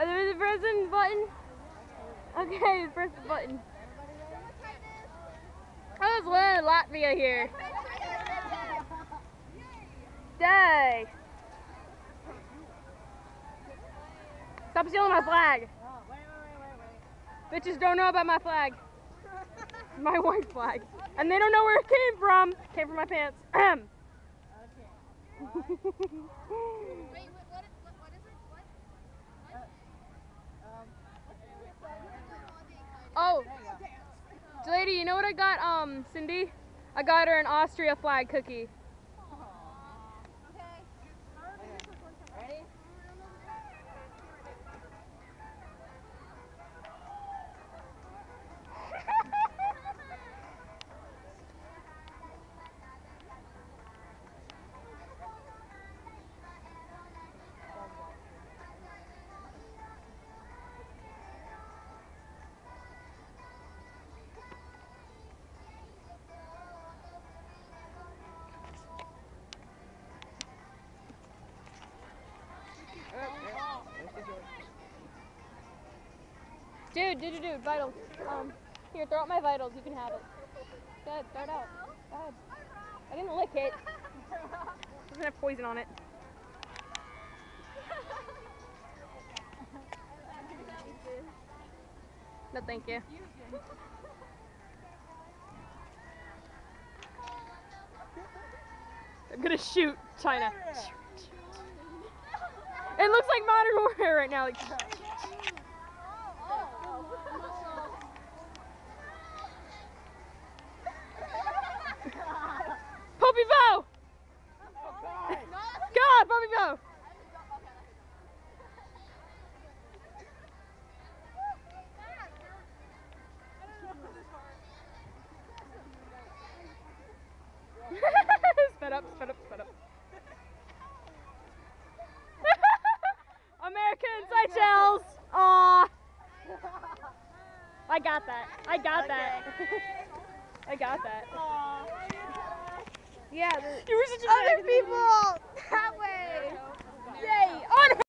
There's a pressing button. Okay, press the button. I was wearing Latvia here. Day. Stop stealing my flag. Bitches don't know about my flag. My white flag. And they don't know where it came from. Came from my pants. Okay. Wait, what is it? What? Oh, lady, you know what I got, Cindy? I got her an Austria flag cookie. Ready? Dude, vitals. Here, throw out my vitals. You can have it. Go ahead, throw it out. Go ahead. I didn't lick it. It doesn't have poison on it. No, thank you. I'm gonna shoot China. It looks like Modern Warfare right now. Like. Poppy bow! God, Poppy bow! Sped up. American Seychelles! Aww! I got that. I got that. Yeah. You were such a other people that way. Yay! On